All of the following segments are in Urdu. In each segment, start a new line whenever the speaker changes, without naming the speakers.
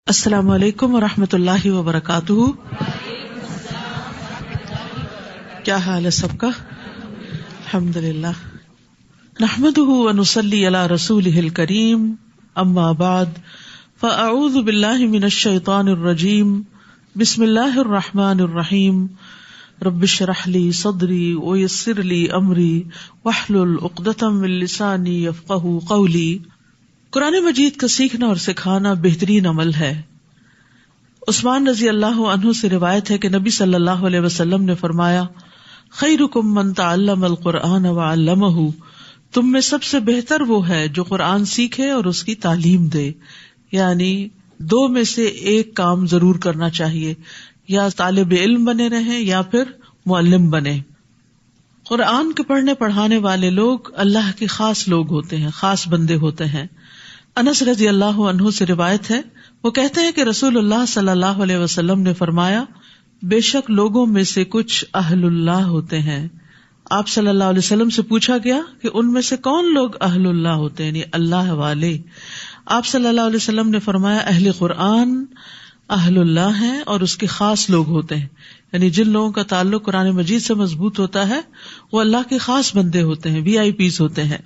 السلام علیکم ورحمۃ اللہ وبرکاتہ. کیا حال ہے سب کا؟ الحمد للہ. نحمده ونصلی علی رسولہ الکریم. اما بعد فاعوذ باللہ من الشیطان الرجیم. بسم اللہ الرحمن الرحیم. رب اشرح لی صدری ویسر لی امری واحلل عقدۃ من لسانی یفقہوا قولی. قرآن مجید کا سیکھنا اور سکھانا بہترین عمل ہے. عثمان رضی اللہ عنہ سے روایت ہے کہ نبی صلی اللہ علیہ وسلم نے فرمایا، خیرکم من تعلم القرآن وعلمہ، تم میں سب سے بہتر وہ ہے جو قرآن سیکھے اور اس کی تعلیم دے. یعنی دو میں سے ایک کام ضرور کرنا چاہیے، یا طالب علم بنے رہیں یا پھر معلم بنے. قرآن کے پڑھنے پڑھانے والے لوگ اللہ کے خاص لوگ ہوتے ہیں، خاص بندے ہوتے ہیں. انس رضی اللہ عنہ سے روایت ہے، وہ کہتے ہیں کہ رسول اللہ صلی اللہ علیہ وسلم نے فرمایا، بے شک لوگوں میں سے کچھ اہل اللہ ہوتے ہیں. آپ صلی اللہ علیہ وسلم سے پوچھا گیا کہ ان میں سے کون لوگ اہل اللہ ہوتے ہیں، یعنی اللہ والے. آپ صلی اللہ علیہ وسلم نے فرمایا، اہل قرآن اہل اللہ ہیں اور اس کے خاص لوگ ہوتے ہیں. یعنی جن لوگوں کا تعلق قرآن مجید سے مضبوط ہوتا ہے وہ اللہ کے خاص بندے ہوتے ہیں، VIPs ہوتے ہیں.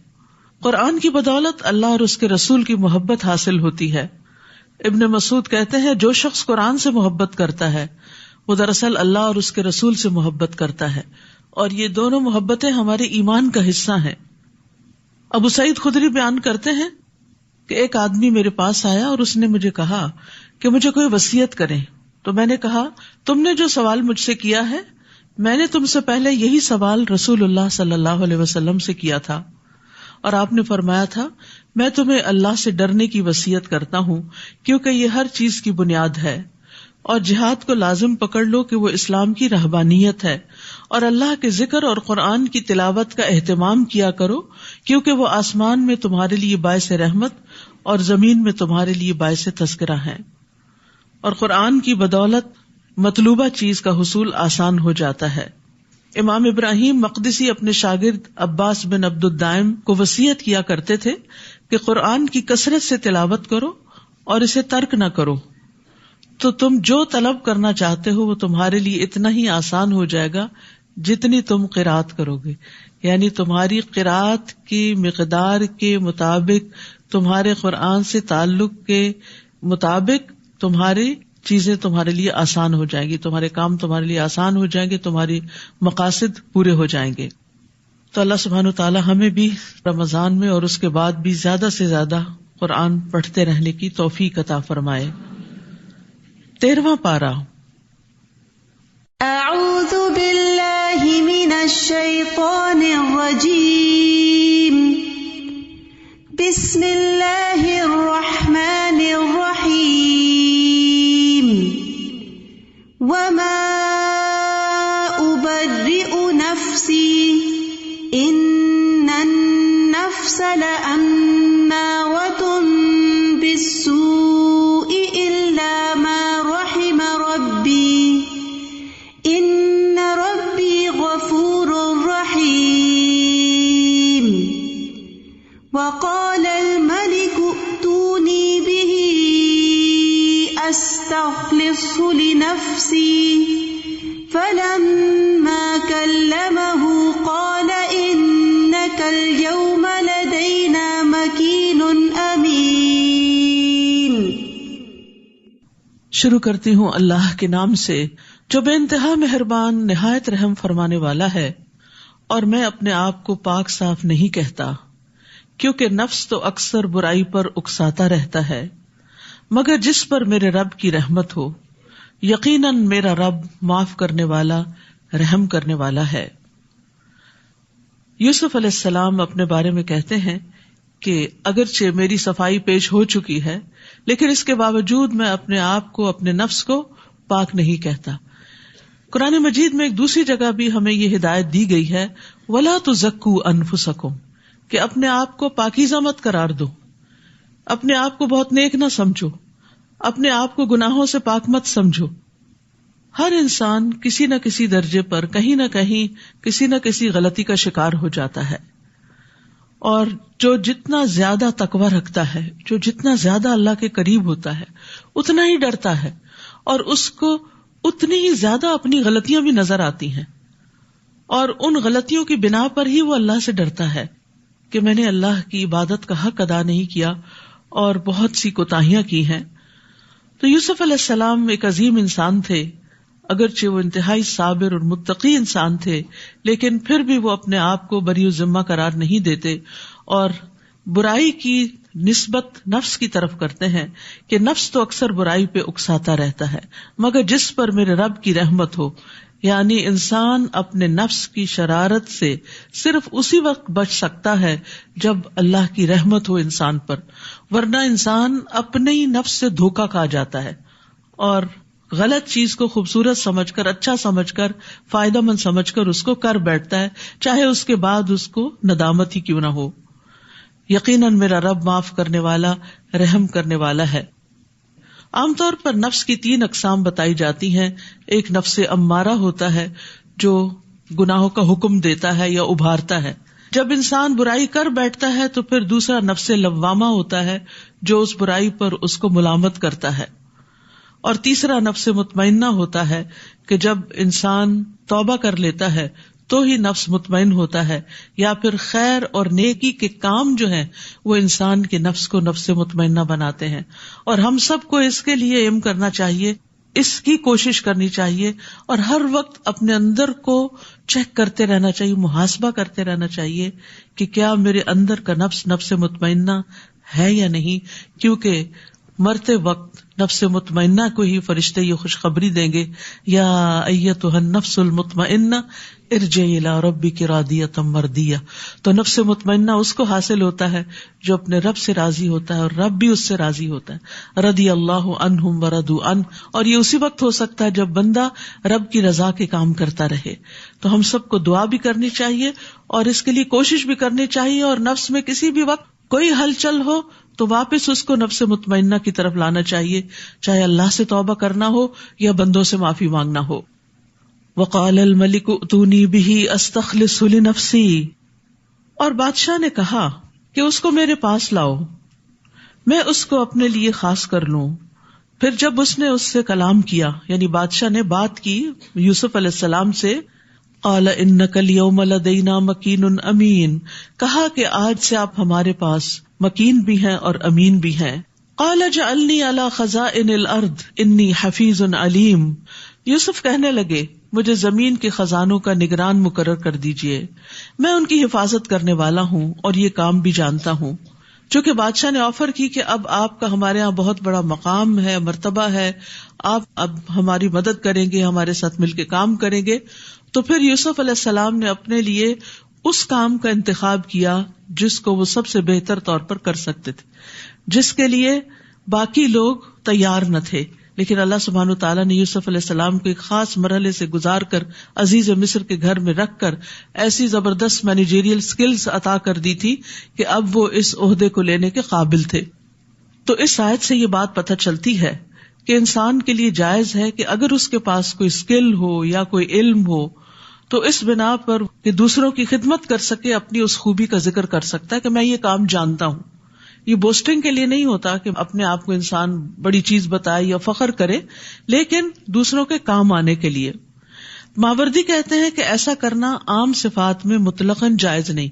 قرآن کی بدولت اللہ اور اس کے رسول کی محبت حاصل ہوتی ہے. ابن مسعود کہتے ہیں، جو شخص قرآن سے محبت کرتا ہے وہ دراصل اللہ اور اس کے رسول سے محبت کرتا ہے، اور یہ دونوں محبتیں ہمارے ایمان کا حصہ ہیں. ابو سعید خدری بیان کرتے ہیں کہ ایک آدمی میرے پاس آیا اور اس نے مجھے کہا کہ مجھے کوئی وصیت کریں. تو میں نے کہا، تم نے جو سوال مجھ سے کیا ہے، میں نے تم سے پہلے یہی سوال رسول اللہ صلی اللہ علیہ وسلم سے کیا تھا، اور آپ نے فرمایا تھا، میں تمہیں اللہ سے ڈرنے کی وصیت کرتا ہوں کیونکہ یہ ہر چیز کی بنیاد ہے، اور جہاد کو لازم پکڑ لو کہ وہ اسلام کی رہبانیت ہے، اور اللہ کے ذکر اور قرآن کی تلاوت کا اہتمام کیا کرو کیونکہ وہ آسمان میں تمہارے لیے باعث رحمت اور زمین میں تمہارے لیے باعث تذکرہ ہیں. اور قرآن کی بدولت مطلوبہ چیز کا حصول آسان ہو جاتا ہے. امام ابراہیم مقدسی اپنے شاگرد عباس بن عبد الدائم کو وصیت کیا کرتے تھے کہ قرآن کی کثرت سے تلاوت کرو اور اسے ترک نہ کرو، تو تم جو طلب کرنا چاہتے ہو وہ تمہارے لیے اتنا ہی آسان ہو جائے گا جتنی تم قرات کرو گے. یعنی تمہاری قرات کی مقدار کے مطابق، تمہارے قرآن سے تعلق کے مطابق تمہاری چیزیں تمہارے لیے آسان ہو جائیں گی، تمہارے کام تمہارے لیے آسان ہو جائیں گے، تمہاری مقاصد پورے ہو جائیں گے. تو اللہ سبحانہ وتعالی ہمیں بھی رمضان میں اور اس کے بعد بھی زیادہ سے زیادہ قرآن پڑھتے رہنے کی توفیق عطا فرمائے. 13واں پارہ.
اعوذ باللہ من الشیطان الرجیم. بسم اللہ الرحمن الرحیم. وما أبرئ نفسي إن النفس لأمارة بالسوء إلا ما رحم ربي إن ربي غفور رحيم. وقال الملك ائتوني به استخلصه لنفسي فلما كلمه قال انك اليوم لدينا مكين امين.
شروع کرتی ہوں اللہ کے نام سے جو بے انتہا مہربان نہایت رحم فرمانے والا ہے. اور میں اپنے آپ کو پاک صاف نہیں کہتا کیونکہ نفس تو اکثر برائی پر اکساتا رہتا ہے، مگر جس پر میرے رب کی رحمت ہو. یقیناً میرا رب معاف کرنے والا، رحم کرنے والا ہے. یوسف علیہ السلام اپنے بارے میں کہتے ہیں کہ اگرچہ میری صفائی پیش ہو چکی ہے لیکن اس کے باوجود میں اپنے آپ کو، اپنے نفس کو پاک نہیں کہتا. قرآن مجید میں ایک دوسری جگہ بھی ہمیں یہ ہدایت دی گئی ہے، وَلَا تُزَكُّوا أَنفُسَكُمْ، کہ اپنے آپ کو پاکیزہ مت قرار دو، اپنے آپ کو بہت نیک نہ سمجھو، اپنے آپ کو گناہوں سے پاک مت سمجھو. ہر انسان کسی نہ کسی درجے پر کہیں نہ کہیں کسی نہ کسی غلطی کا شکار ہو جاتا ہے، اور جو جتنا زیادہ تقویٰ رکھتا ہے، جو جتنا زیادہ اللہ کے قریب ہوتا ہے، اتنا ہی ڈرتا ہے، اور اس کو اتنی ہی زیادہ اپنی غلطیاں بھی نظر آتی ہیں، اور ان غلطیوں کی بنا پر ہی وہ اللہ سے ڈرتا ہے کہ میں نے اللہ کی عبادت کا حق ادا نہیں کیا اور بہت سی کوتاہیاں کی ہیں۔ تو یوسف علیہ السلام ایک عظیم انسان تھے، اگرچہ وہ انتہائی صابر اور متقی انسان تھے، لیکن پھر بھی وہ اپنے آپ کو بری ذمہ قرار نہیں دیتے اور برائی کی نسبت نفس کی طرف کرتے ہیں کہ نفس تو اکثر برائی پہ اکساتا رہتا ہے، مگر جس پر میرے رب کی رحمت ہو، یعنی انسان اپنے نفس کی شرارت سے صرف اسی وقت بچ سکتا ہے جب اللہ کی رحمت ہو انسان پر، ورنہ انسان اپنے ہی نفس سے دھوکا کھا جاتا ہے اور غلط چیز کو خوبصورت سمجھ کر، اچھا سمجھ کر، فائدہ مند سمجھ کر اس کو کر بیٹھتا ہے، چاہے اس کے بعد اس کو ندامت ہی کیوں نہ ہو۔ یقیناً میرا رب معاف کرنے والا، رحم کرنے والا ہے۔ عام طور پر نفس کی 3 اقسام بتائی جاتی ہیں۔ ایک نفس امارہ ہوتا ہے جو گناہوں کا حکم دیتا ہے یا ابھارتا ہے، جب انسان برائی کر بیٹھتا ہے تو پھر دوسرا نفس لوامہ ہوتا ہے جو اس برائی پر اس کو ملامت کرتا ہے، اور تیسرا نفس مطمئنہ ہوتا ہے کہ جب انسان توبہ کر لیتا ہے تو ہی نفس مطمئن ہوتا ہے، یا پھر خیر اور نیکی کے کام جو ہیں وہ انسان کے نفس کو نفس مطمئنہ بناتے ہیں۔ اور ہم سب کو اس کے لیے ایم کرنا چاہیے، اس کی کوشش کرنی چاہیے، اور ہر وقت اپنے اندر کو چیک کرتے رہنا چاہیے، محاسبہ کرتے رہنا چاہیے کہ کیا میرے اندر کا نفس نفس مطمئنہ ہے یا نہیں، کیونکہ مرتے وقت نفس مطمئنہ کو ہی فرشتے یہ خوشخبری دیں گے، یا ایتھا النفس المطمئنہ ارجعی الی ربک راضیۃ مرضیہ۔ تو نفس مطمئنہ اس کو حاصل ہوتا ہے جو اپنے رب سے راضی ہوتا ہے اور رب بھی اس سے راضی ہوتا ہے، رضی اللہ عنہم ورضوا عنہ۔ اور یہ اسی وقت ہو سکتا ہے جب بندہ رب کی رضا کے کام کرتا رہے۔ تو ہم سب کو دعا بھی کرنی چاہیے اور اس کے لیے کوشش بھی کرنی چاہیے، اور نفس میں کسی بھی وقت کوئی ہلچل ہو تو واپس اس کو نفس مطمئنہ کی طرف لانا چاہیے، چاہے اللہ سے توبہ کرنا ہو یا بندوں سے معافی مانگنا ہو۔ وقال الملک ائتونی بہ استخلصہ لنفسی، اور بادشاہ نے کہا کہ اس کو میرے پاس لاؤ، میں اس کو اپنے لیے خاص کر لوں۔ پھر جب اس نے اس سے کلام کیا، یعنی بادشاہ نے بات کی یوسف علیہ السلام سے، قال انک اليوم لدینا مکین امین، کہا کہ آج سے آپ ہمارے پاس مکین بھی ہیں اور امین بھی ہیں۔ قال اجعلنی علی خزائن الارض انی حفیظ علیم، یوسف کہنے لگے مجھے زمین کے خزانوں کا نگران مقرر کر دیجئے، میں ان کی حفاظت کرنے والا ہوں اور یہ کام بھی جانتا ہوں۔ چونکہ بادشاہ نے آفر کی کہ اب آپ کا ہمارے ہاں بہت بڑا مقام ہے، مرتبہ ہے، آپ اب ہماری مدد کریں گے، ہمارے ساتھ مل کے کام کریں گے، تو پھر یوسف علیہ السلام نے اپنے لیے اس کام کا انتخاب کیا جس کو وہ سب سے بہتر طور پر کر سکتے تھے، جس کے لیے باقی لوگ تیار نہ تھے، لیکن اللہ سبحانہ وتعالیٰ نے یوسف علیہ السلام کو ایک خاص مرحلے سے گزار کر عزیز مصر کے گھر میں رکھ کر ایسی زبردست مینیجریل سکلز عطا کر دی تھی کہ اب وہ اس عہدے کو لینے کے قابل تھے۔ تو اس آیت سے یہ بات پتہ چلتی ہے کہ انسان کے لیے جائز ہے کہ اگر اس کے پاس کوئی سکل ہو یا کوئی علم ہو تو اس بنا پر کہ دوسروں کی خدمت کر سکے، اپنی اس خوبی کا ذکر کر سکتا ہے کہ میں یہ کام جانتا ہوں۔ یہ بوسٹنگ کے لیے نہیں ہوتا کہ اپنے آپ کو انسان بڑی چیز بتائے یا فخر کرے، لیکن دوسروں کے کام آنے کے لیے۔ ماوردی کہتے ہیں کہ ایسا کرنا عام صفات میں مطلقاً جائز نہیں،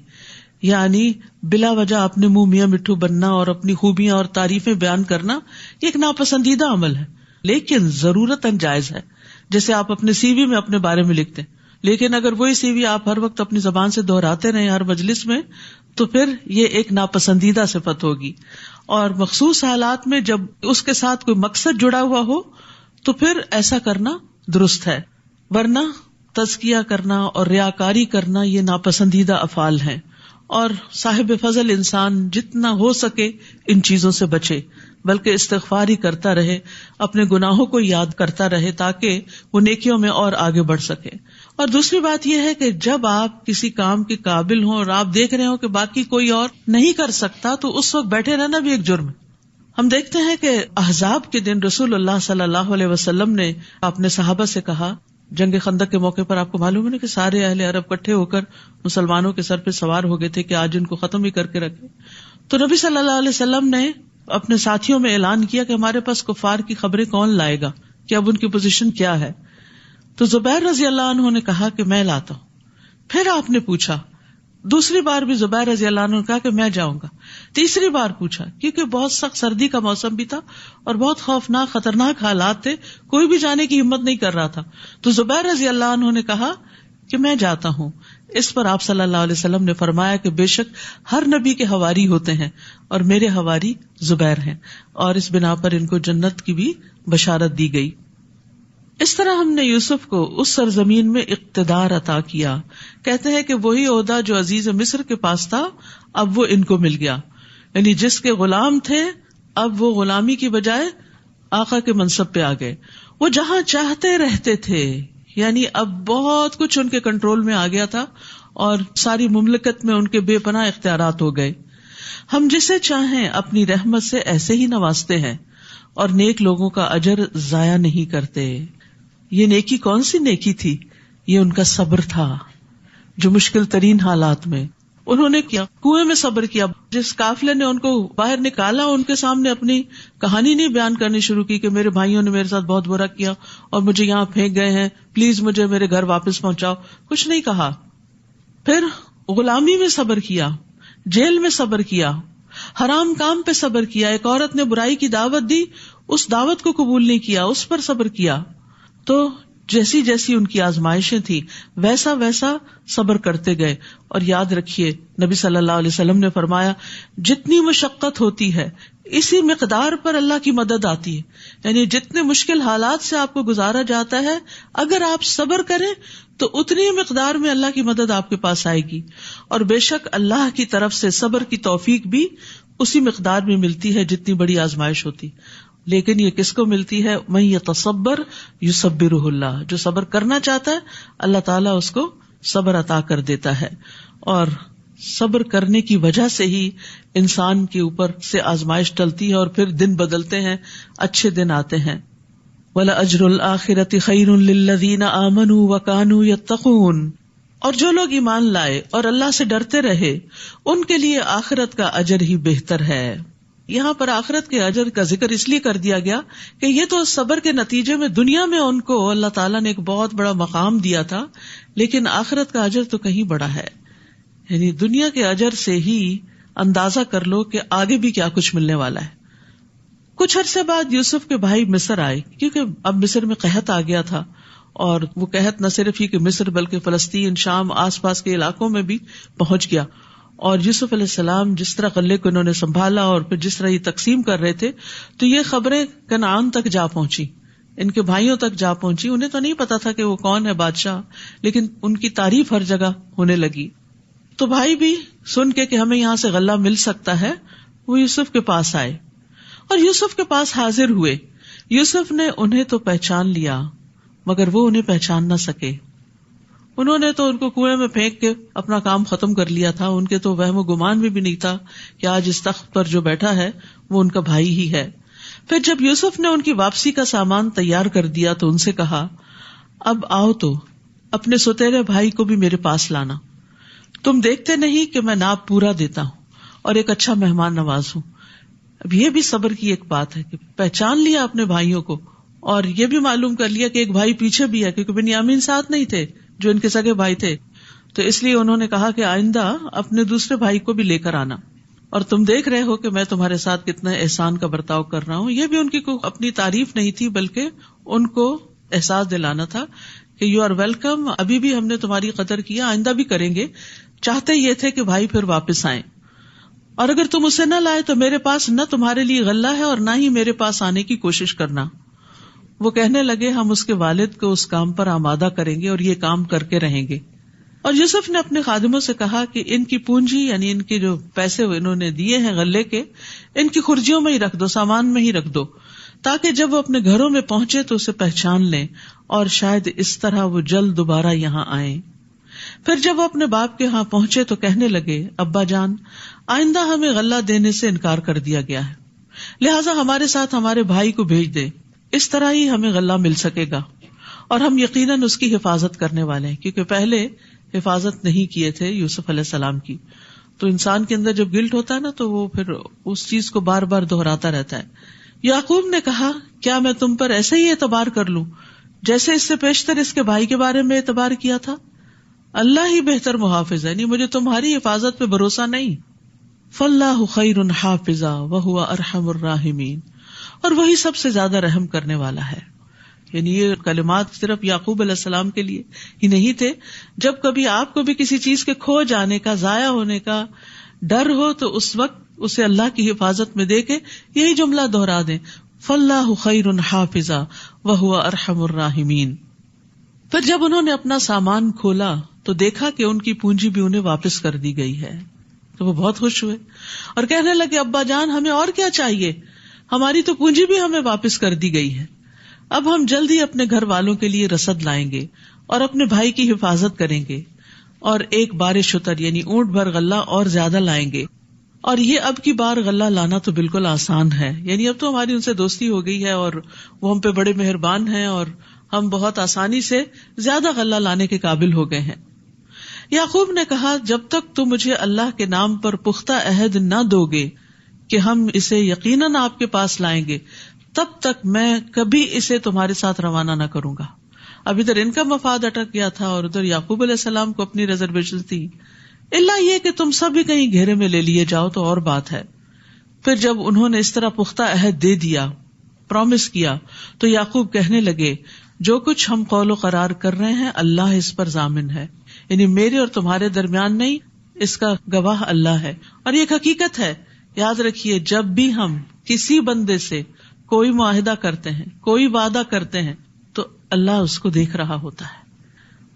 یعنی بلا وجہ اپنے منہ میاں مٹھو بننا اور اپنی خوبیاں اور تعریفیں بیان کرنا یہ ایک ناپسندیدہ عمل ہے، لیکن ضرورتاً جائز ہے۔ جیسے آپ اپنے سی وی میں اپنے بارے میں لکھتے ہیں، لیکن اگر وہی سی وی آپ ہر وقت اپنی زبان سے دہراتے رہیں ہر مجلس میں تو پھر یہ ایک ناپسندیدہ صفت ہوگی، اور مخصوص حالات میں جب اس کے ساتھ کوئی مقصد جڑا ہوا ہو تو پھر ایسا کرنا درست ہے، ورنہ تزکیہ کرنا اور ریاکاری کرنا یہ ناپسندیدہ افعال ہیں۔ اور صاحب فضل انسان جتنا ہو سکے ان چیزوں سے بچے، بلکہ استغفار ہی کرتا رہے، اپنے گناہوں کو یاد کرتا رہے تاکہ وہ نیکیوں میں اور آگے بڑھ سکے۔ اور دوسری بات یہ ہے کہ جب آپ کسی کام کے قابل ہوں اور آپ دیکھ رہے ہوں کہ باقی کوئی اور نہیں کر سکتا تو اس وقت بیٹھے رہنا بھی ایک جرم ہے۔ ہم دیکھتے ہیں کہ احزاب کے دن رسول اللہ صلی اللہ علیہ وسلم نے اپنے صحابہ سے کہا جنگ خندق کے موقع پر آپ کو معلوم ہے نا کہ سارے اہل عرب اکٹھے ہو کر مسلمانوں کے سر پہ سوار ہو گئے تھے کہ آج ان کو ختم ہی کر کے رکھے. تو نبی صلی اللہ علیہ وسلم نے اپنے ساتھیوں میں اعلان کیا کہ ہمارے پاس کفار کی خبریں کون لائے گا, کہ اب ان کی پوزیشن کیا ہے. تو زبیر رضی اللہ عنہ نے کہا کہ میں لاتا ہوں. پھر آپ نے پوچھا, دوسری بار بھی زبیر رضی اللہ عنہ نے کہا کہ میں جاؤں گا. تیسری بار پوچھا, کیونکہ بہت سخت سردی کا موسم بھی تھا اور بہت خوفناک خطرناک حالات تھے, کوئی بھی جانے کی ہمت نہیں کر رہا تھا. تو زبیر رضی اللہ عنہ نے کہا کہ میں جاتا ہوں. اس پر آپ صلی اللہ علیہ وسلم نے فرمایا کہ بے شک ہر نبی کے حواری ہوتے ہیں اور میرے حواری زبیر ہیں, اور اس بنا پر ان کو جنت کی بھی بشارت دی گئی. اس طرح ہم نے یوسف کو اس سرزمین میں اقتدار عطا کیا. کہتے ہیں کہ وہی عہدہ جو عزیز مصر کے پاس تھا اب وہ ان کو مل گیا, یعنی جس کے غلام تھے اب وہ غلامی کی بجائے آقا کے منصب پہ آ گئے. وہ جہاں چاہتے رہتے تھے, یعنی اب بہت کچھ ان کے کنٹرول میں آ گیا تھا اور ساری مملکت میں ان کے بے پناہ اختیارات ہو گئے. ہم جسے چاہیں اپنی رحمت سے ایسے ہی نوازتے ہیں اور نیک لوگوں کا اجر ضائع نہیں کرتے. یہ نیکی کون سی نیکی تھی؟ یہ ان کا صبر تھا جو مشکل ترین حالات میں انہوں نے کیا. کنویں میں صبر کیا. جس قافلے نے ان کو باہر نکالا ان کے سامنے اپنی کہانی نہیں بیان کرنی شروع کی کہ میرے بھائیوں نے میرے ساتھ بہت برا کیا اور مجھے یہاں پھینک گئے ہیں, پلیز مجھے میرے گھر واپس پہنچاؤ, کچھ نہیں کہا. پھر غلامی میں صبر کیا, جیل میں صبر کیا, حرام کام پہ صبر کیا. ایک عورت نے برائی کی دعوت دی, اس دعوت کو قبول نہیں کیا, اس پر صبر کیا. تو جیسی جیسی ان کی آزمائشیں تھی ویسا ویسا صبر کرتے گئے. اور یاد رکھیے نبی صلی اللہ علیہ وسلم نے فرمایا جتنی مشقت ہوتی ہے اسی مقدار پر اللہ کی مدد آتی ہے. یعنی جتنے مشکل حالات سے آپ کو گزارا جاتا ہے اگر آپ صبر کریں تو اتنی مقدار میں اللہ کی مدد آپ کے پاس آئے گی. اور بے شک اللہ کی طرف سے صبر کی توفیق بھی اسی مقدار میں ملتی ہے جتنی بڑی آزمائش ہوتی. لیکن یہ کس کو ملتی ہے؟ من یتصبر یصبرہ اللہ. جو صبر کرنا چاہتا ہے اللہ تعالیٰ اس کو صبر عطا کر دیتا ہے. اور صبر کرنے کی وجہ سے ہی انسان کے اوپر سے آزمائش ٹلتی ہے اور پھر دن بدلتے ہیں, اچھے دن آتے ہیں. وَلَأَجْرُ الْآخِرَةِ خَيْرٌ لِّلَّذِينَ آمَنُوا وَكَانُوا يَتَّقُونَ. اور جو لوگ ایمان لائے اور اللہ سے ڈرتے رہے ان کے لیے آخرت کا اجر ہی بہتر ہے. یہاں پر آخرت کے اجر کا ذکر اس لیے کر دیا گیا کہ یہ تو صبر کے نتیجے میں دنیا میں ان کو اللہ تعالیٰ نے ایک بہت بڑا مقام دیا تھا, لیکن آخرت کا اجر تو کہیں بڑا ہے. یعنی دنیا کے اجر سے ہی اندازہ کر لو کہ آگے بھی کیا کچھ ملنے والا ہے. کچھ عرصے بعد یوسف کے بھائی مصر آئے, کیونکہ اب مصر میں قحط آ گیا تھا, اور وہ قحط نہ صرف ہی کہ مصر بلکہ فلسطین, شام, آس پاس کے علاقوں میں بھی پہنچ گیا. اور یوسف علیہ السلام جس طرح غلے کو انہوں نے سنبھالا اور پھر جس طرح یہ تقسیم کر رہے تھے تو یہ خبریں کنعان تک جا پہنچی, ان کے بھائیوں تک جا پہنچی. انہیں تو نہیں پتا تھا کہ وہ کون ہے بادشاہ, لیکن ان کی تعریف ہر جگہ ہونے لگی. تو بھائی بھی سن کے کہ ہمیں یہاں سے غلہ مل سکتا ہے وہ یوسف کے پاس آئے اور یوسف کے پاس حاضر ہوئے. یوسف نے انہیں تو پہچان لیا مگر وہ انہیں پہچان نہ سکے. انہوں نے تو ان کو کنویں میں پھینک کے اپنا کام ختم کر لیا تھا. ان کے تو وہم و گمان بھی نہیں تھا کہ آج اس تخت پر جو بیٹھا ہے وہ ان کا بھائی ہی ہے. پھر جب یوسف نے ان کی واپسی کا سامان تیار کر دیا تو ان سے کہا, اب آؤ تو اپنے سوتیلے بھائی کو بھی میرے پاس لانا. تم دیکھتے نہیں کہ میں ناپ پورا دیتا ہوں اور ایک اچھا مہمان نواز ہوں. اب یہ بھی صبر کی ایک بات ہے کہ پہچان لیا اپنے بھائیوں کو, اور یہ بھی معلوم کر لیا کہ ایک بھائی پیچھے بھی ہے, کیونکہ بنیامین ساتھ نہیں تھے جو ان کے سگے بھائی تھے. تو اس لیے انہوں نے کہا کہ آئندہ اپنے دوسرے بھائی کو بھی لے کر آنا, اور تم دیکھ رہے ہو کہ میں تمہارے ساتھ کتنا احسان کا برتاؤ کر رہا ہوں. یہ بھی ان کی اپنی تعریف نہیں تھی بلکہ ان کو احساس دلانا تھا کہ یو آر ویلکم, ابھی بھی ہم نے تمہاری قدر کیا, آئندہ بھی کریں گے. چاہتے یہ تھے کہ بھائی پھر واپس آئیں, اور اگر تم اسے نہ لائے تو میرے پاس نہ تمہارے لیے غلہ ہے اور نہ ہی میرے پاس آنے کی کوشش کرنا. وہ کہنے لگے ہم اس کے والد کو اس کام پر آمادہ کریں گے اور یہ کام کر کے رہیں گے. اور یوسف نے اپنے خادموں سے کہا کہ ان کی پونجی یعنی ان کے جو پیسے انہوں نے دیے ہیں غلے کے, ان کی خرجیوں میں ہی رکھ دو, سامان میں ہی رکھ دو, تاکہ جب وہ اپنے گھروں میں پہنچے تو اسے پہچان لیں اور شاید اس طرح وہ جلد دوبارہ یہاں آئیں. پھر جب وہ اپنے باپ کے ہاں پہنچے تو کہنے لگے, ابا جان آئندہ ہمیں غلہ دینے سے انکار کر دیا گیا ہے, لہٰذا ہمارے ساتھ ہمارے بھائی کو بھیج دے, اس طرح ہی ہمیں غلہ مل سکے گا. اور ہم یقیناً اس کی حفاظت کرنے والے ہیں، کیونکہ پہلے حفاظت نہیں کیے تھے یوسف علیہ السلام کی. تو انسان کے اندر جب گلٹ ہوتا ہے نا تو وہ پھر اس چیز کو بار بار دہراتا رہتا ہے. یعقوب نے کہا کیا میں تم پر ایسے ہی اعتبار کر لوں جیسے اس سے پیشتر اس کے بھائی کے بارے میں اعتبار کیا تھا؟ اللہ ہی بہتر محافظ ہے، نہیں مجھے تمہاری حفاظت پہ بھروسہ نہیں. فاللہ خیر حافظا وہو ارحم الراحمین، اور وہی سب سے زیادہ رحم کرنے والا ہے. یعنی یہ کلمات صرف یعقوب علیہ السلام کے لیے ہی نہیں تھے. جب کبھی آپ کو بھی کسی چیز کے کھو جانے کا، ضائع ہونے کا ڈر ہو تو اس وقت اسے اللہ کی حفاظت میں دے کے یہی جملہ دہرا دیں، فاللہ خیر حافظا وہو ارحم الراحمین. پھر جب انہوں نے اپنا سامان کھولا تو دیکھا کہ ان کی پونجی بھی انہیں واپس کر دی گئی ہے، تو وہ بہت خوش ہوئے اور کہنے لگے ابا جان ہمیں اور کیا چاہیے، ہماری تو پونجی بھی ہمیں واپس کر دی گئی ہے. اب ہم جلدی اپنے گھر والوں کے لیے رسد لائیں گے اور اپنے بھائی کی حفاظت کریں گے، اور ایک بار شتر یعنی اونٹ بھر غلہ اور زیادہ لائیں گے. اور یہ اب کی بار غلہ لانا تو بالکل آسان ہے، یعنی اب تو ہماری ان سے دوستی ہو گئی ہے اور وہ ہم پہ بڑے مہربان ہیں اور ہم بہت آسانی سے زیادہ غلہ لانے کے قابل ہو گئے ہیں. یعقوب نے کہا جب تک تم مجھے اللہ کے نام پر پختہ عہد نہ دو گے کہ ہم اسے یقیناً آپ کے پاس لائیں گے، تب تک میں کبھی اسے تمہارے ساتھ روانہ نہ کروں گا. اب ادھر ان کا مفاد اٹک گیا تھا اور ادھر یعقوب علیہ السلام کو اپنی ریزرویشن تھی، الا یہ کہ تم سب بھی کہیں گھیرے میں لے لیے جاؤ تو اور بات ہے. پھر جب انہوں نے اس طرح پختہ عہد دے دیا، پرومس کیا، تو یعقوب کہنے لگے جو کچھ ہم قول و قرار کر رہے ہیں اللہ اس پر ضامن ہے، یعنی میرے اور تمہارے درمیان نہیں، اس کا گواہ اللہ ہے. اور یہ ایک حقیقت ہے، یاد رکھیے جب بھی ہم کسی بندے سے کوئی معاہدہ کرتے ہیں، کوئی وعدہ کرتے ہیں، تو اللہ اس کو دیکھ رہا ہوتا ہے.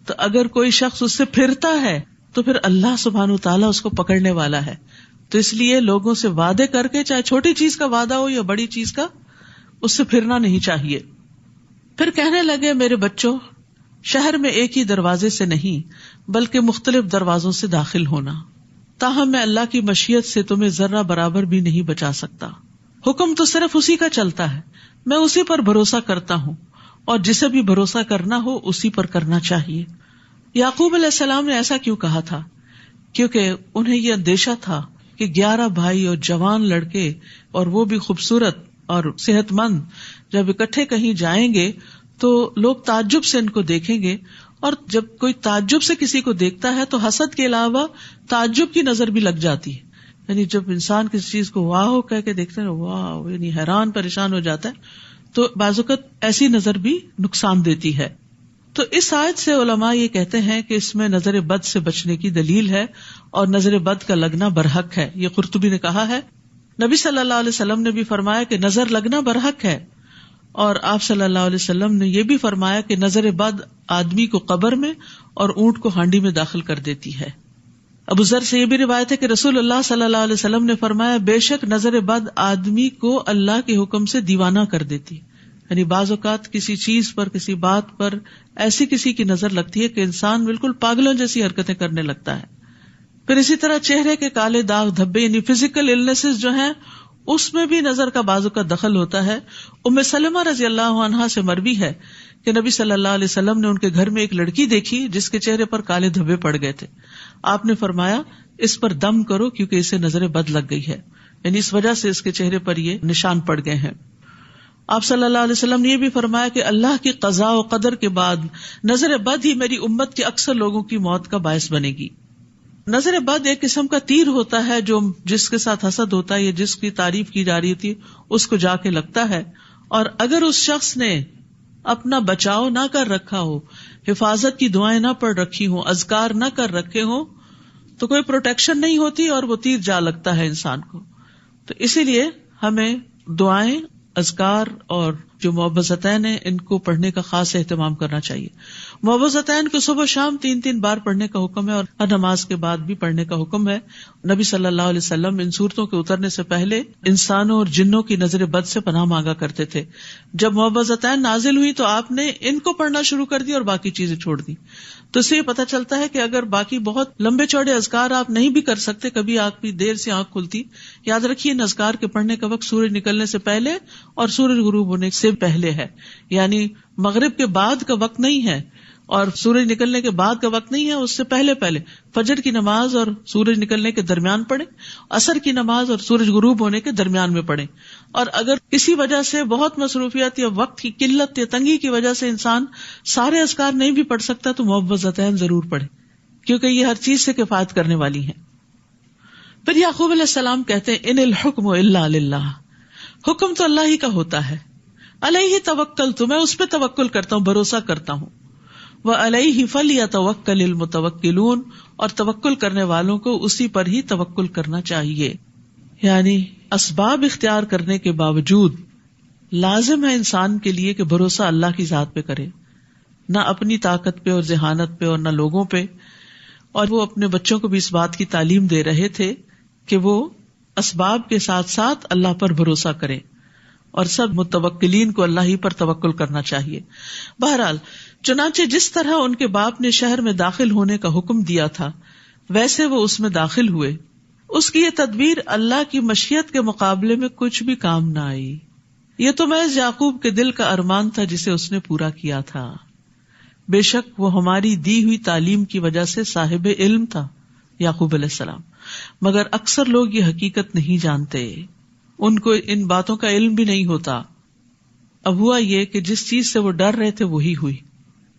تو اگر کوئی شخص اس سے پھرتا ہے تو پھر اللہ سبحانہ وتعالیٰ اس کو پکڑنے والا ہے. تو اس لیے لوگوں سے وعدے کر کے، چاہے چھوٹی چیز کا وعدہ ہو یا بڑی چیز کا، اس سے پھرنا نہیں چاہیے. پھر کہنے لگے میرے بچوں، شہر میں ایک ہی دروازے سے نہیں بلکہ مختلف دروازوں سے داخل ہونا، تاہم میں اللہ کی مشیت سے تمہیں ذرہ برابر بھی نہیں بچا سکتا. حکم تو صرف اسی کا چلتا ہے، میں اسی پر بھروسہ کرتا ہوں، اور جسے بھی بھروسہ کرنا ہو اسی پر کرنا چاہیے. یعقوب علیہ السلام نے ایسا کیوں کہا تھا؟ کیونکہ انہیں یہ اندیشہ تھا کہ 11 بھائی اور جوان لڑکے، اور وہ بھی خوبصورت اور صحت مند، جب اکٹھے کہیں جائیں گے تو لوگ تعجب سے ان کو دیکھیں گے، اور جب کوئی تعجب سے کسی کو دیکھتا ہے تو حسد کے علاوہ تعجب کی نظر بھی لگ جاتی ہے. یعنی جب انسان کسی چیز کو واو کہہ کے دیکھتے ہیں، واو یعنی حیران پریشان ہو جاتا ہے، تو بعض اوقات ایسی نظر بھی نقصان دیتی ہے. تو اس آیت سے علماء یہ کہتے ہیں کہ اس میں نظر بد سے بچنے کی دلیل ہے، اور نظر بد کا لگنا برحق ہے. یہ قرطبی نے کہا ہے. نبی صلی اللہ علیہ وسلم نے بھی فرمایا کہ نظر لگنا برحق ہے، اور آپ صلی اللہ علیہ وسلم نے یہ بھی فرمایا کہ نظر بد آدمی کو قبر میں اور اونٹ کو ہانڈی میں داخل کر دیتی ہے. ابو ذر سے یہ بھی روایت ہے کہ رسول اللہ صلی اللہ علیہ وسلم نے فرمایا بے شک نظر بد آدمی کو اللہ کے حکم سے دیوانہ کر دیتی. یعنی بعض اوقات کسی چیز پر، کسی بات پر ایسی کسی کی نظر لگتی ہے کہ انسان بالکل پاگلوں جیسی حرکتیں کرنے لگتا ہے. پھر اسی طرح چہرے کے کالے داغ دھبے یعنی فزیکل النیسز جو ہیں اس میں بھی نظر کا بعض اوقات دخل ہوتا ہے. ام سلمہ رضی اللہ عنہا سے مروی ہے کہ نبی صلی اللہ علیہ وسلم نے ان کے گھر میں ایک لڑکی دیکھی جس کے چہرے پر کالے دھبے پڑ گئے تھے. آپ نے فرمایا اس پر دم کرو کیونکہ اسے نظر بد لگ گئی ہے، یعنی اس وجہ سے اس کے چہرے پر یہ نشان پڑ گئے ہیں. آپ صلی اللہ علیہ وسلم نے یہ بھی فرمایا کہ اللہ کی قضاء و قدر کے بعد نظر بد ہی میری امت کے اکثر لوگوں کی موت کا باعث بنے گی. نظر بد ایک قسم کا تیر ہوتا ہے جو جس کے ساتھ حسد ہوتا ہے یا جس کی تعریف کی جا رہی ہوتی ہے اس کو جا کے لگتا ہے، اور اگر اس شخص نے اپنا بچاؤ نہ کر رکھا ہو، حفاظت کی دعائیں نہ پڑھ رکھی ہوں، اذکار نہ کر رکھے ہوں، تو کوئی پروٹیکشن نہیں ہوتی اور وہ تیر جا لگتا ہے انسان کو. تو اسی لیے ہمیں دعائیں، اذکار اور جو معوذتین ہیں ان کو پڑھنے کا خاص اہتمام کرنا چاہیے. معوذتین کو صبح شام 3 بار پڑھنے کا حکم ہے، اور ہر نماز کے بعد بھی پڑھنے کا حکم ہے. نبی صلی اللہ علیہ وسلم ان صورتوں کے اترنے سے پہلے انسانوں اور جنوں کی نظر بد سے پناہ مانگا کرتے تھے. جب معوذتین نازل ہوئی تو آپ نے ان کو پڑھنا شروع کر دی اور باقی چیزیں چھوڑ دی. تو اس سے یہ پتہ چلتا ہے کہ اگر باقی بہت لمبے چوڑے اذکار آپ نہیں بھی کر سکتے، کبھی آپ کی دیر سے آنکھ کھلتی، یاد رکھیے ان اذکار کے پڑھنے کا وقت سورج نکلنے سے پہلے اور سورج غروب ہونے سے پہلے ہے، یعنی مغرب کے بعد کا وقت نہیں ہے اور سورج نکلنے کے بعد کا وقت نہیں ہے، اس سے پہلے فجر کی نماز اور سورج نکلنے کے درمیان پڑھیں، عصر کی نماز اور سورج غروب ہونے کے درمیان میں پڑھیں. اور اگر کسی وجہ سے بہت مصروفیت یا وقت کی قلت یا تنگی کی وجہ سے انسان سارے اذکار نہیں بھی پڑھ سکتا تو معوذتین ضرور پڑھے، کیونکہ یہ ہر چیز سے کفایت کرنے والی ہیں. پھر یعقوب علیہ السلام کہتے ہیں ان الحکم الا للہ، حکم تو اللہ ہی کا ہوتا ہے. علیہ توکلت، میں اس پہ توکل کرتا ہوں، بھروسہ کرتا ہوں. وعلیہ فلیتوکل المتوکلون، اور توکل کرنے والوں کو اسی پر ہی توکل کرنا چاہیے. یعنی اسباب اختیار کرنے کے باوجود لازم ہے انسان کے لیے کہ بھروسہ اللہ کی ذات پہ کرے، نہ اپنی طاقت پہ اور ذہانت پہ اور نہ لوگوں پہ. اور وہ اپنے بچوں کو بھی اس بات کی تعلیم دے رہے تھے کہ وہ اسباب کے ساتھ ساتھ اللہ پر بھروسہ کریں، اور سب متوکلین کو اللہ ہی پر توکل کرنا چاہیے. بہرحال چنانچہ جس طرح ان کے باپ نے شہر میں داخل ہونے کا حکم دیا تھا ویسے وہ اس میں داخل ہوئے. اس کی یہ تدبیر اللہ کی مشیت کے مقابلے میں کچھ بھی کام نہ آئی. یہ تو محض یعقوب کے دل کا ارمان تھا جسے اس نے پورا کیا تھا. بے شک وہ ہماری دی ہوئی تعلیم کی وجہ سے صاحب علم تھا یعقوب علیہ السلام، مگر اکثر لوگ یہ حقیقت نہیں جانتے، ان کو ان باتوں کا علم بھی نہیں ہوتا. اب ہوا یہ کہ جس چیز سے وہ ڈر رہے تھے وہی ہوئی.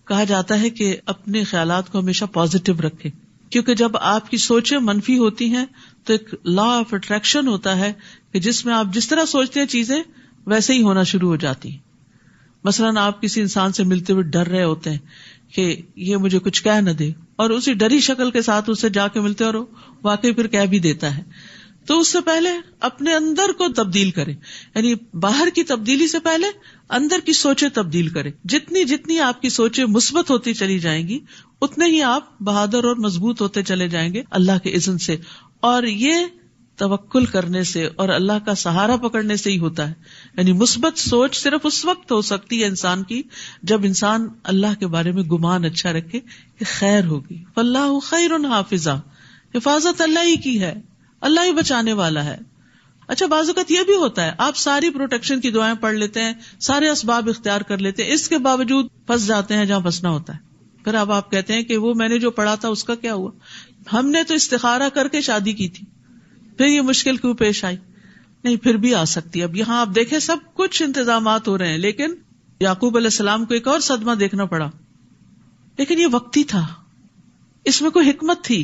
کہا جاتا ہے کہ اپنے خیالات کو ہمیشہ پازیٹو رکھیں، کیونکہ جب آپ کی سوچیں منفی ہوتی ہیں تو ایک لا آف اٹریکشن ہوتا ہے کہ جس میں آپ جس طرح سوچتے ہیں چیزیں ویسے ہی ہونا شروع ہو جاتی ہیں. مثلاً آپ کسی انسان سے ملتے ہوئے ڈر رہے ہوتے ہیں کہ یہ مجھے کچھ کہہ نہ دے، اور اسی ڈری شکل کے ساتھ اسے جا کے ملتے اور واقعی پھر کہہ بھی دیتا ہے. تو اس سے پہلے اپنے اندر کو تبدیل کریں، یعنی باہر کی تبدیلی سے پہلے اندر کی سوچیں تبدیل کریں. جتنی آپ کی سوچیں مثبت ہوتی چلی جائیں گی اتنے ہی آپ بہادر اور مضبوط ہوتے چلے جائیں گے اللہ کے اذن سے. اور یہ توکل کرنے سے اور اللہ کا سہارا پکڑنے سے ہی ہوتا ہے. یعنی مثبت سوچ صرف اس وقت ہو سکتی ہے انسان کی جب انسان اللہ کے بارے میں گمان اچھا رکھے کہ خیر ہوگی. فاللہ خیر حافظہ، حفاظت اللہ ہی کی ہے، اللہ ہی بچانے والا ہے. اچھا بعض اوقات یہ بھی ہوتا ہے آپ ساری پروٹیکشن کی دعائیں پڑھ لیتے ہیں، سارے اسباب اختیار کر لیتے ہیں، اس کے باوجود پھنس جاتے ہیں جہاں پھنسنا ہوتا ہے. پھر اب آپ کہتے ہیں کہ وہ میں نے جو پڑھا تھا اس کا کیا ہوا، ہم نے تو استخارہ کر کے شادی کی تھی، پھر یہ مشکل کیوں پیش آئی؟ نہیں، پھر بھی آ سکتی. اب یہاں آپ دیکھیں سب کچھ انتظامات ہو رہے ہیں، لیکن یعقوب علیہ السلام کو ایک اور صدمہ دیکھنا پڑا. لیکن یہ وقتی تھا، اس میں کوئی حکمت تھی،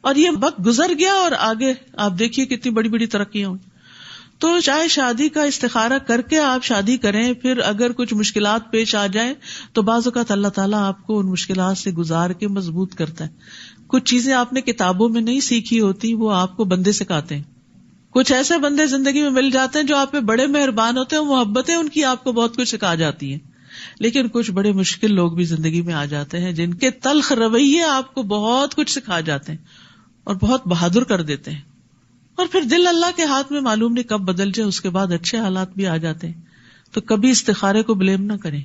اور یہ وقت گزر گیا اور آگے آپ دیکھیے کتنی بڑی بڑی ترقیاں ہوئی. تو چاہے شادی کا استخارہ کر کے آپ شادی کریں، پھر اگر کچھ مشکلات پیش آ جائیں تو بعض اوقات اللہ تعالیٰ آپ کو ان مشکلات سے گزار کے مضبوط کرتا ہے. کچھ چیزیں آپ نے کتابوں میں نہیں سیکھی ہوتی، وہ آپ کو بندے سکھاتے ہیں. کچھ ایسے بندے زندگی میں مل جاتے ہیں جو آپ پہ بڑے مہربان ہوتے ہیں، محبتیں ان کی آپ کو بہت کچھ سکھا جاتی ہیں. لیکن کچھ بڑے مشکل لوگ بھی زندگی میں آ جاتے ہیں جن کے تلخ رویے آپ کو بہت کچھ سکھا جاتے ہیں اور بہت بہادر کر دیتے ہیں. اور پھر دل اللہ کے ہاتھ میں معلوم نہیں کب بدل جائے، اس کے بعد اچھے حالات بھی آ جاتے ہیں. تو کبھی استخارے کو بلیم نہ کریں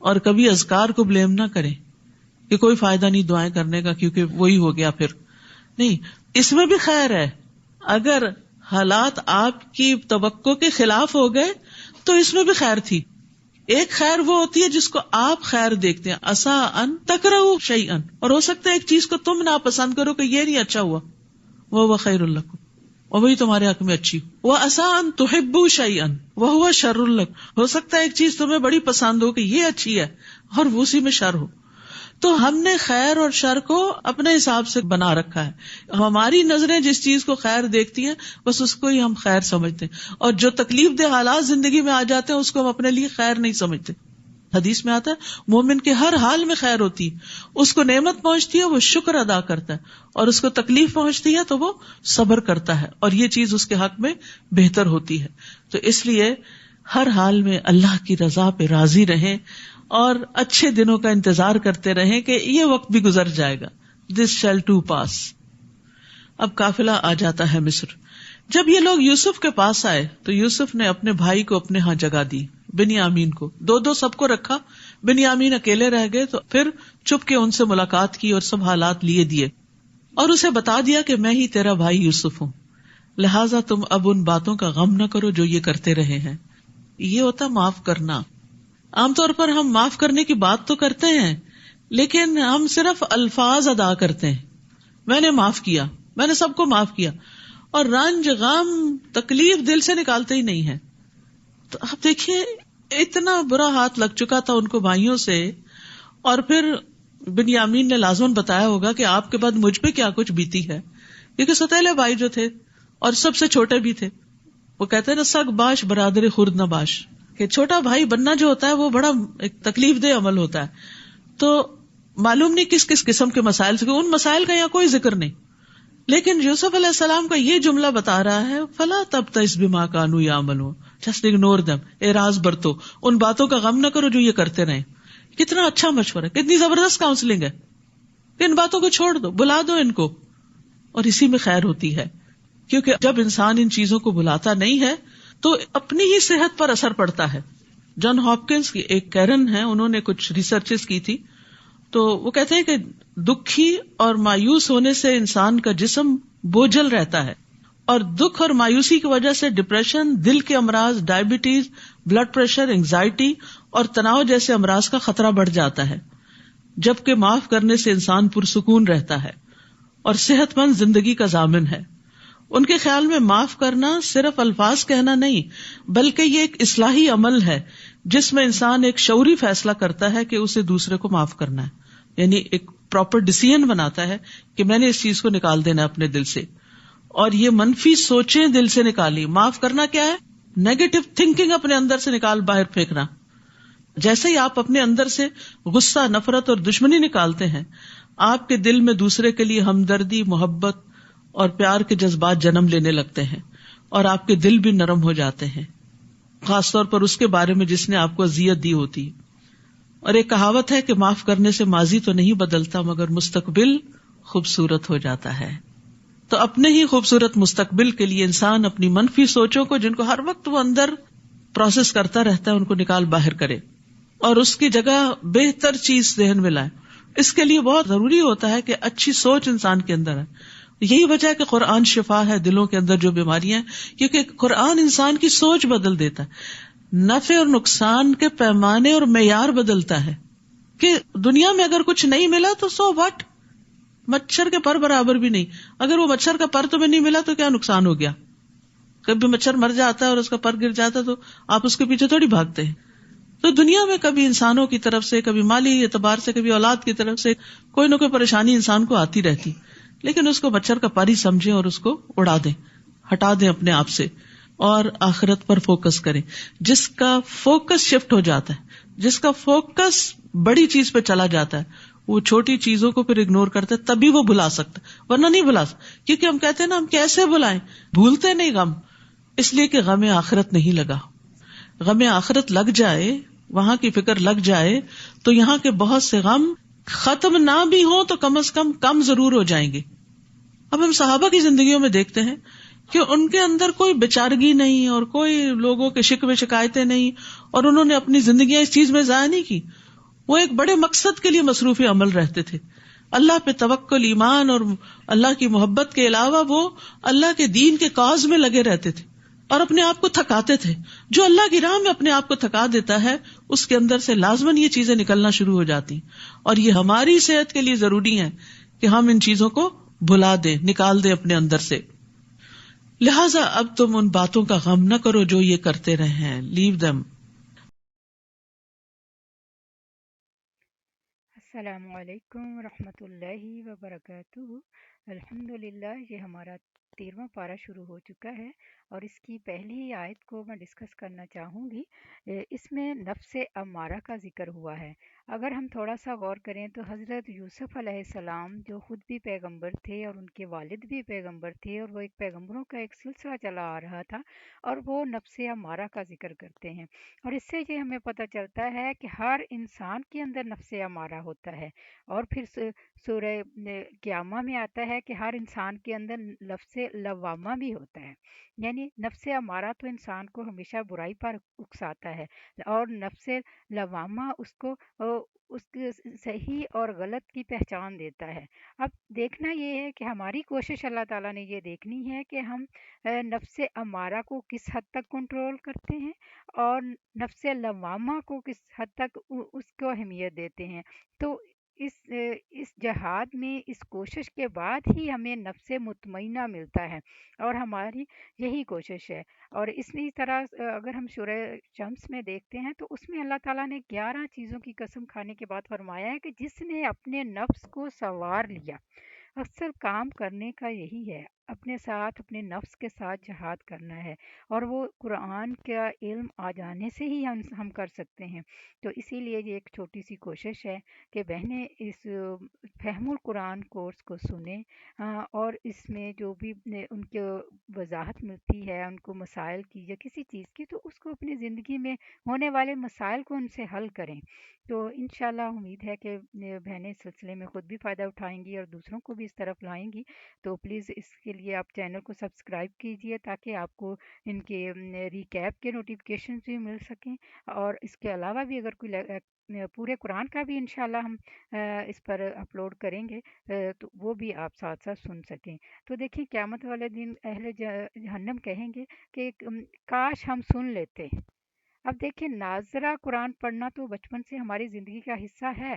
اور کبھی اذکار کو بلیم نہ کریں کہ کوئی فائدہ نہیں دعائیں کرنے کا کیونکہ وہی ہو گیا. پھر نہیں، اس میں بھی خیر ہے. اگر حالات آپ کی توقع کے خلاف ہو گئے تو اس میں بھی خیر تھی. ایک خیر وہ ہوتی ہے جس کو آپ خیر دیکھتے ہیں، عسیٰ ان تکرہوا شیئا، اور ہو سکتا ہے ایک چیز کو تم ناپسند کرو کہ یہ نہیں اچھا ہوا، وہو خیر لکم، اور وہی تمہارے حق میں اچھی ہو. وعسیٰ ان تحبوا شیئا وہو شر لکم، ہو سکتا ہے ایک چیز تمہیں بڑی پسند ہو کہ یہ اچھی ہے اور اسی میں شر ہو. تو ہم نے خیر اور شر کو اپنے حساب سے بنا رکھا ہے. ہماری نظریں جس چیز کو خیر دیکھتی ہیں بس اس کو ہی ہم خیر سمجھتے ہیں، اور جو تکلیف دہ حالات زندگی میں آ جاتے ہیں اس کو ہم اپنے لیے خیر نہیں سمجھتے. حدیث میں آتا ہے مومن کے ہر حال میں خیر ہوتی ہے. اس کو نعمت پہنچتی ہے وہ شکر ادا کرتا ہے، اور اس کو تکلیف پہنچتی ہے تو وہ صبر کرتا ہے، اور یہ چیز اس کے حق میں بہتر ہوتی ہے. تو اس لیے ہر حال میں اللہ کی رضا پہ راضی رہیں اور اچھے دنوں کا انتظار کرتے رہیں کہ یہ وقت بھی گزر جائے گا. This shall to pass. اب قافلہ آ جاتا ہے مصر. جب یہ لوگ یوسف کے پاس آئے تو یوسف نے اپنے بھائی کو اپنے ہاں جگہ دی، بنیامین کو. دو سب کو رکھا، بنیامین اکیلے رہ گئے تو پھر چپ کے ان سے ملاقات کی اور سب حالات لیے دیے اور اسے بتا دیا کہ میں ہی تیرا بھائی یوسف ہوں، لہٰذا تم اب ان باتوں کا غم نہ کرو جو یہ کرتے رہے ہیں. یہ ہوتا معاف کرنا. عام طور پر ہم معاف کرنے کی بات تو کرتے ہیں لیکن ہم صرف الفاظ ادا کرتے ہیں، میں نے معاف کیا، میں نے سب کو معاف کیا، اور رنج غم تکلیف دل سے نکالتے ہی نہیں ہے. تو آپ دیکھیے اتنا برا ہاتھ لگ چکا تھا ان کو بھائیوں سے، اور پھر بنیامین نے لازماً بتایا ہوگا کہ آپ کے بعد مجھ پہ کیا کچھ بیتی ہے، کیونکہ ستیلے بھائی جو تھے اور سب سے چھوٹے بھی تھے. وہ کہتے ہیں نا سگ باش برادر خرد نہ باش، کہ چھوٹا بھائی بننا جو ہوتا ہے وہ بڑا ایک تکلیف دہ عمل ہوتا ہے. تو معلوم نہیں کس کس قسم کے مسائل سے، ان مسائل کا یہاں کوئی ذکر نہیں، لیکن یوسف علیہ السلام کا یہ جملہ بتا رہا ہے فلا تبتئس بما کانوا یعملون، جسٹ اگنور دم، اعراض برتو، ان باتوں کا غم نہ کرو جو یہ کرتے رہے. کتنا اچھا مشورہ، کتنی زبردست کاؤنسلنگ ہے. ان باتوں کو چھوڑ دو، بلا دو ان کو، اور اسی میں خیر ہوتی ہے. کیونکہ جب انسان ان چیزوں کو بلاتا نہیں ہے تو اپنی ہی صحت پر اثر پڑتا ہے. جان ہاپکنس کی ایک کیرن ہے، انہوں نے کچھ ریسرچز کی تھی، تو وہ کہتے ہیں کہ دکھی اور مایوس ہونے سے انسان کا جسم بوجھل رہتا ہے، اور دکھ اور مایوسی کی وجہ سے ڈپریشن، دل کے امراض، ڈائبٹیز، بلڈ پریشر، انگزائٹی اور تناؤ جیسے امراض کا خطرہ بڑھ جاتا ہے. جبکہ معاف کرنے سے انسان پرسکون رہتا ہے اور صحت مند زندگی کا ضامن ہے. ان کے خیال میں معاف کرنا صرف الفاظ کہنا نہیں بلکہ یہ ایک اصلاحی عمل ہے جس میں انسان ایک شعوری فیصلہ کرتا ہے کہ اسے دوسرے کو معاف کرنا ہے، یعنی ایک پراپر ڈیسیژن بناتا ہے کہ میں نے اس چیز کو نکال دینا اپنے دل سے، اور یہ منفی سوچیں دل سے نکالی. معاف کرنا کیا ہے؟ نیگیٹو تھنکنگ اپنے اندر سے نکال باہر پھینکنا. جیسے ہی آپ اپنے اندر سے غصہ، نفرت اور دشمنی نکالتے ہیں، آپ کے دل میں دوسرے کے لیے ہمدردی، محبت اور پیار کے جذبات جنم لینے لگتے ہیں، اور آپ کے دل بھی نرم ہو جاتے ہیں، خاص طور پر اس کے بارے میں جس نے آپ کو اذیت دی ہوتی. اور ایک کہاوت ہے کہ معاف کرنے سے ماضی تو نہیں بدلتا مگر مستقبل خوبصورت ہو جاتا ہے. تو اپنے ہی خوبصورت مستقبل کے لیے انسان اپنی منفی سوچوں کو، جن کو ہر وقت وہ اندر پروسیس کرتا رہتا ہے، ان کو نکال باہر کرے اور اس کی جگہ بہتر چیز ذہن میں لائے. اس کے لیے بہت ضروری ہوتا ہے کہ اچھی سوچ انسان کے اندر ہے. یہی وجہ ہے کہ قرآن شفا ہے دلوں کے اندر جو بیماریاں ہیں، کیونکہ قرآن انسان کی سوچ بدل دیتا ہے، نفع اور نقصان کے پیمانے اور معیار بدلتا ہے. کہ دنیا میں اگر کچھ نہیں ملا تو سو واٹ، مچھر کے پر برابر بھی نہیں. اگر وہ مچھر کا پر تمہیں نہیں ملا تو کیا نقصان ہو گیا؟ کبھی مچھر مر جاتا ہے اور اس کا پر گر جاتا ہے تو آپ اس کے پیچھے تھوڑی بھاگتے ہیں. تو دنیا میں کبھی انسانوں کی طرف سے، کبھی مالی اعتبار سے، کبھی اولاد کی طرف سے کوئی نہ کوئی پریشانی انسان کو آتی رہتی، لیکن اس کو مچھر کا پر ہی سمجھیں اور اس کو اڑا دیں، ہٹا دیں اپنے آپ سے، اور آخرت پر فوکس کریں. جس کا فوکس شفٹ ہو جاتا ہے، جس کا فوکس بڑی چیز پہ چلا جاتا ہے، وہ چھوٹی چیزوں کو پھر اگنور کرتا ہے، تبھی وہ بھلا سکتا ہے، ورنہ نہیں بھلا سکتا. کیونکہ ہم کہتے ہیں نا ہم کیسے بھلائیں، بھولتے نہیں غم، اس لیے کہ غم آخرت نہیں لگا. غم آخرت لگ جائے، وہاں کی فکر لگ جائے تو یہاں کے بہت سے غم ختم نہ بھی ہوں تو کم از کم ضرور ہو جائیں گے. اب ہم صحابہ کی زندگیوں میں دیکھتے ہیں کہ ان کے اندر کوئی بیچارگی نہیں اور کوئی لوگوں کے شکوے شکایتیں نہیں، اور انہوں نے اپنی زندگیاں اس چیز میں ضائع نہیں کی. وہ ایک بڑے مقصد کے لیے مصروف عمل رہتے تھے. اللہ پہ توکل، ایمان اور اللہ کی محبت کے علاوہ وہ اللہ کے دین کے کاز میں لگے رہتے تھے اور اپنے آپ کو تھکاتے تھے. جو اللہ کی راہ میں اپنے آپ کو تھکا دیتا ہے اس کے اندر سے لازماً یہ چیزیں نکلنا شروع ہو جاتی ہیں، اور یہ ہماری صحت کے لیے ضروری ہے کہ ہم ان چیزوں کو بھلا دیں، نکال دیں اپنے اندر سے. لہٰذا اب تم ان باتوں کا غم نہ کرو جو یہ کرتے رہے ہیں. لیو دم.
السلام علیکم ورحمۃ اللہ وبرکاتہ. الحمدللہ یہ ہمارا 13واں پارہ شروع ہو چکا ہے اور اس کی پہلی آیت کو میں ڈسکس کرنا چاہوں گی. اس میں نفس امارہ کا ذکر ہوا ہے. اگر ہم تھوڑا سا غور کریں تو حضرت یوسف علیہ السلام جو خود بھی پیغمبر تھے اور ان کے والد بھی پیغمبر تھے، اور وہ ایک پیغمبروں کا ایک سلسلہ چلا آ رہا تھا، اور وہ نفس امارہ کا ذکر کرتے ہیں، اور اس سے یہ ہمیں پتہ چلتا ہے کہ ہر انسان کے اندر نفس امارہ ہوتا ہے، اور پھر سورہ قیامہ میں آتا ہے کہ ہر انسان کے اندر نفس لوامہ بھی ہوتا ہے، یعنی نفس امارہ تو انسان کو ہمیشہ برائی پر اکساتا ہے، اور نفس لوامہ اس کو اس کے صحیح اور غلط کی پہچان دیتا ہے۔ اب دیکھنا یہ ہے کہ ہماری کوشش اللہ تعالیٰ نے یہ دیکھنی ہے کہ ہم نفس امارہ کو کس حد تک کنٹرول کرتے ہیں، اور نفس لوامہ کو کس حد تک اس کو اہمیت دیتے ہیں۔ تو اس جہاد میں اس کوشش کے بعد ہی ہمیں نفس مطمئنہ ملتا ہے، اور ہماری یہی کوشش ہے۔ اور اسی طرح اگر ہم سورہ شمس میں دیکھتے ہیں تو اس میں اللہ تعالیٰ نے 11 چیزوں کی قسم کھانے کے بعد فرمایا ہے کہ جس نے اپنے نفس کو سنوار لیا۔ اکثر کام کرنے کا یہی ہے، اپنے ساتھ اپنے نفس کے ساتھ جہاد کرنا ہے، اور وہ قرآن کا علم آ جانے سے ہی ہم کر سکتے ہیں۔ تو اسی لیے یہ ایک چھوٹی سی کوشش ہے کہ بہنیں اس فہم القرآن کورس کو سنیں، اور اس میں جو بھی ان کو وضاحت ملتی ہے ان کو مسائل کی یا کسی چیز کی، تو اس کو اپنی زندگی میں ہونے والے مسائل کو ان سے حل کریں۔ تو انشاءاللہ امید ہے کہ بہنیں اس سلسلے میں خود بھی فائدہ اٹھائیں گی اور دوسروں کو بھی اس طرف لائیں گی۔ تو پلیز اس کے لیے آپ چینل کو سبسکرائب کیجئے تاکہ آپ کو ان کے ریکیپ کے نوٹیفیکیشنز بھی مل سکیں، اور اس کے علاوہ بھی اگر کوئی پورے قرآن کا بھی انشاءاللہ ہم اس پر اپلوڈ کریں گے، تو وہ بھی آپ ساتھ ساتھ سن سکیں۔ تو دیکھیں قیامت والے دن اہل جہنم کہیں گے کہ کاش ہم سن لیتے۔ اب دیکھیں ناظرہ قرآن پڑھنا تو بچپن سے ہماری زندگی کا حصہ ہے،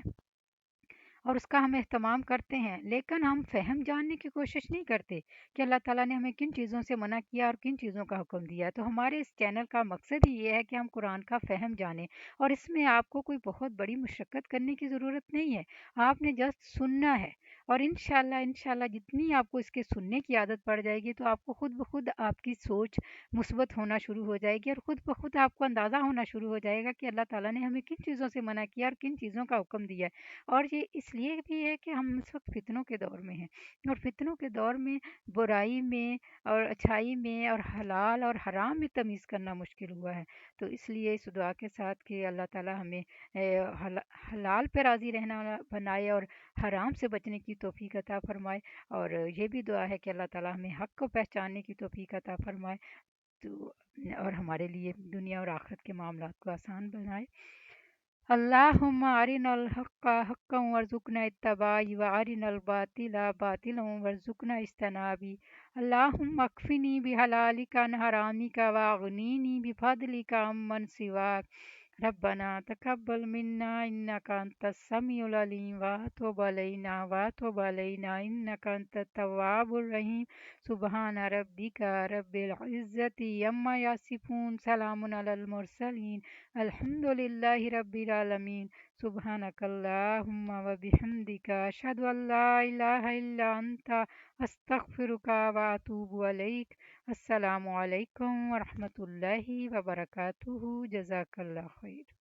اور اس کا ہم اہتمام کرتے ہیں، لیکن ہم فہم جاننے کی کوشش نہیں کرتے کہ اللہ تعالیٰ نے ہمیں کن چیزوں سے منع کیا اور کن چیزوں کا حکم دیا۔ تو ہمارے اس چینل کا مقصد ہی یہ ہے کہ ہم قرآن کا فہم جانیں، اور اس میں آپ کو کوئی بہت بڑی مشقت کرنے کی ضرورت نہیں ہے، آپ نے جسٹ سننا ہے، اور انشاءاللہ جتنی آپ کو اس کے سننے کی عادت پڑ جائے گی تو آپ کو خود بخود آپ کی سوچ مثبت ہونا شروع ہو جائے گی، اور خود بخود آپ کو اندازہ ہونا شروع ہو جائے گا کہ اللہ تعالیٰ نے ہمیں کن چیزوں سے منع کیا اور کن چیزوں کا حکم دیا ہے۔ اور یہ اس لیے بھی ہے کہ ہم اس وقت فتنوں کے دور میں ہیں، اور فتنوں کے دور میں برائی میں اور اچھائی میں اور حلال اور حرام میں تمیز کرنا مشکل ہوا ہے۔ تو اس لیے اس دعا کے ساتھ کہ اللہ تعالیٰ ہمیں حلال پہ راضی رہنا بنائے اور حرام سے بچنے کی توفیق عطا فرمائے، اور یہ بھی دعا ہے کہ اللہ تعالیٰ ہمیں حق کو پہچاننے کی توفیق عطا فرمائے، تو اور ہمارے لیے دنیا اور آخرت کے معاملات کو آسان بنائے۔ اللہم ارنا الحق حقا وارزقنا اتباعہ وارنا الباطل باطلا وارزقنا اجتنابی۔ اللہم اکفنی بحلالک عن حرامک واغنینی بفضلک عمن سواک۔ ربنا تقبل منا انک انت السمیع العلیم وتب علینا انک انت التواب الرحیم۔ سبحان ربک رب العزت عما یصفون، سلام علی المرسلین، الحمد للہ رب العالمین۔ سبحانک اللہم و بحمدک، اشہد ان لا الہ الا انت، استغفرک و اتوب الیک۔ السلام علیکم ورحمۃ اللہ وبرکاتہ۔ جزاک اللہ خیر۔